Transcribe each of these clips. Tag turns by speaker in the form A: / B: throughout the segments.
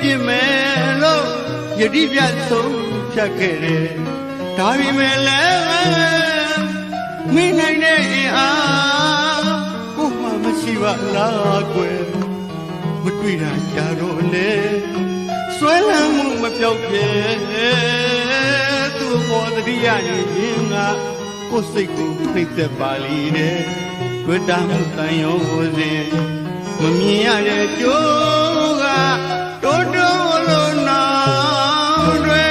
A: ဖြစ်မယ်လို့ယတိပြတ်ဆုံးဖြတ်ခဲ့တယ်ဒါပေမဲ့လည်းမင်းနိုင်တဲ့အင်အားကိုမှမရှိပါလားကွယ်မတွေ့တာကြတော့လေဆွဲလန်းမှုမပြောက်ပြဲသူ့ဘောတတိယနေရင်ကကိုယ်စိတ်ကိုနှိမ့်သက်ပါလိမ့်တဲ့တွေ့တာမှုတန်ရုံစဉ်မမြင်ရတဲ့ကြိုးကတိုးတိုးလို့နာတွေ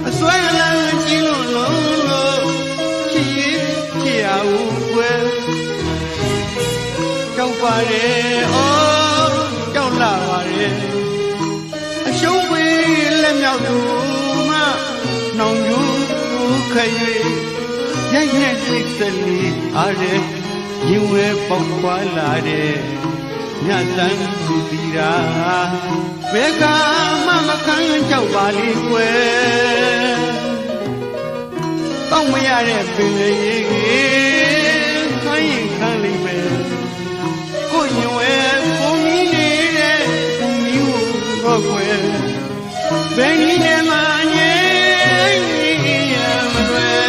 A: အစွဲလန်းကြည့်လို့လုံးချစ်ရင်ချစ်ရဦးကွယ်ကြောက်ပါတယ်အော်ကြောက်လာပါတယ်အရှုံးပေးလက်မြောက်သူမှနှောင်ယူခရွေရိုက်နဲ့စိတ်စလီအားတဲ့ရင်ဝဲပေါက်ခွာလာတဲ့ညတန်းသူတီတာဘယ်ကမှမခံကြောက်ပါလိကွယ်တောင်းမရတဲ့ပင်လေကြီးခိုင်းရင်ခံလိမ့်မယ်ကိုရင်ဝဲကိုမီးနေတဲ့ကိုမီးကိုတော့ကွယ်ဘယ်နည်းနဲ့မှငြိမ်းရမလွယ်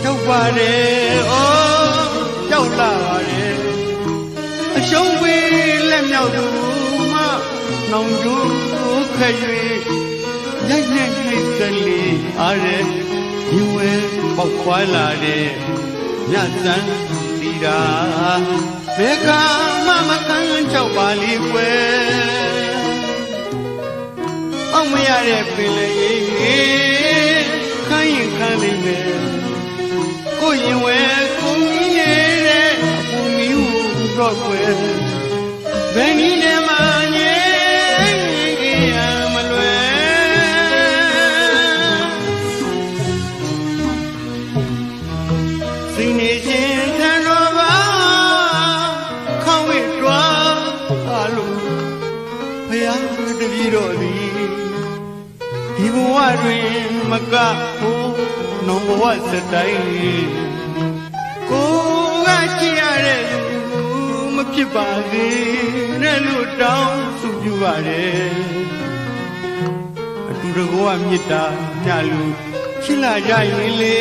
A: ကြောက်ပါတယ်အော်ကြောက်လာပါတယ်အရှုံးပေးလက်မြောက်သူမှနှောင်ကျိုးခရွေရိုက်နဲ့နှိမ့်စလီအားတဲ့ဒီဝဲပေါက်ခွာလာတဲ့ညစံတီတာဘယ်ကမှမခံကြောက်ပါလိကွယ်အောင်မရတဲ့ပင်လေကြီးခိုင်းရင်ခံလိမ့်မယ်ကိုရင်ဝဲကိုမီးနေတဲ့ကိုမီးကိုတော့ွယ်ဘယ်နည်းနဲ့မှငြိမ်းရမလွယ်စိနေခြင်းထံတော်ပါခေါင်းဝဲတွားအလိုဖယားတပည့်တော်သည်ဒီဘဝတွင်မကဖို့နောင်ဘဝစတိုင်းကိုကကြည့်ရတဲ့လူမဖြစ်ပါစေနဲ့လို့တောင်းဆုပြုပါတယ်အတူတကောမေတ္တာညလူချစ်လာကြရင်လေ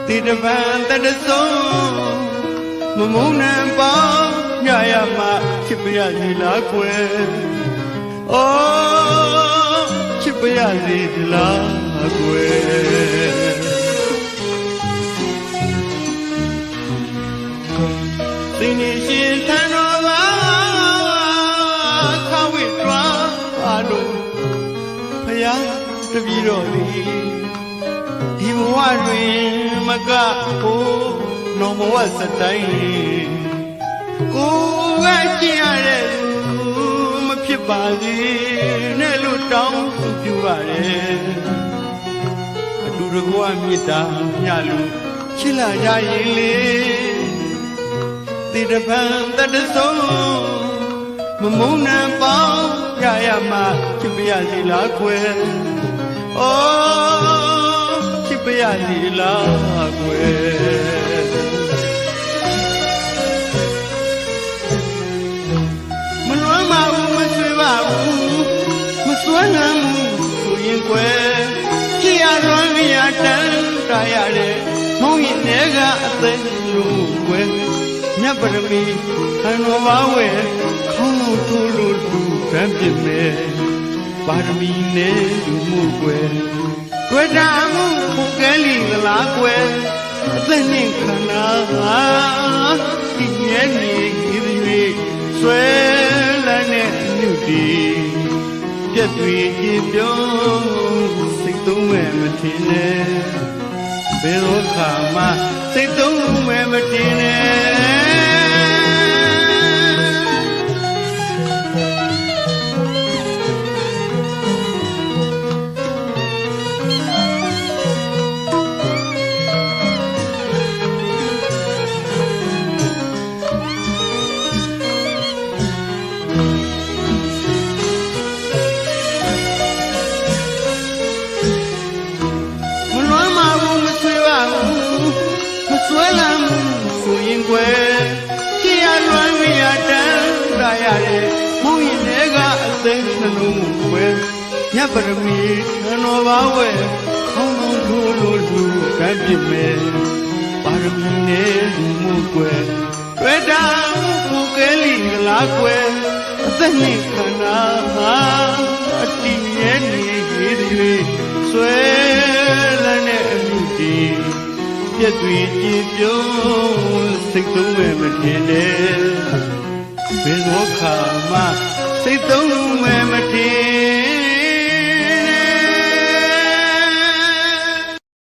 A: ဒီတပံတတဆုံးမမုန်းနှံပေါင်းညရမှာချစ်ပါရစီလားကွယ်အော်ချစ်ပါရစီလားကွယ်စိနေရှင်ထံတော်ပါခဝိတွားအလိုဖယားတပည့်တော်သည်ဒီဘဝတွင်မကဖို့နောင်ဘဝစတိုင်းကိုကကြည့်ရတဲ့လူမဖြစ်ပါစေနဲ့လို့တောင်းဆုပြုပါတယ်အတူတကွမေတ္တာမျှလို့ချစ်လာကြရင်လေတိတပံတတဆုံးမမုန်းနှံပေါင်းရရမှာချစ်ပါရစီလားကွယ်အော်ချစ်ပါရစီလားကွယ်မလွမ်းပါဘူးမဆွေးပါဘူးမစွမ်းနိုင်ဘူးဆိုရင်ကွယ်ချစ်ရလွမ်းရတန်းတာရတဲ့မောင်ရင်ထဲကအသက်လို့ကွယ်မြတ်ပရမီခံတော်ပါဝဲခေါင်း ထိုးလို့လူတန်းပြမယ်ပါရမီနဲ့လူမှုကွယ်တွေ့တာမှုကိုကဲလီလားကွယ်အသက်နဲ့ခန္ဓာဟာဒီညနေကြီးတွေဆွဲလန်းတဲ့ညူတီပြက်တွေကြည်ပြုံးစိတ်သုံးမဲ့မထင်နဲ့ဘယ်တော့ခါမှစိတ်သုံးမဲ့မထင်နဲ့ဆိုရင်ကွယ်ကြည်ရလွမ်းရတန်းတာရတယ်မုံရင်တွေကအသိနှလုံးကွယ်ညပရမီခန္ဓာပါဝဲဟောင်းလုံးထိုးလို့လူကမ်းပြမယ်ပါရမီနဲ့လူမှုကွယ်တွေ့တာကိုကဲလီလားကွယ်အသက်နဲ့ခန္ဓာဟာအတိရဲ့နေကြီးတွေဆွဲလန်းတဲ့အမှုကြီးပြက်တွေကြည်ပြုံးစိတ်သုံးမဲ့မထင်နဲ့ဘယ်တော့ခါမှစိတ်သုံးမဲ့မ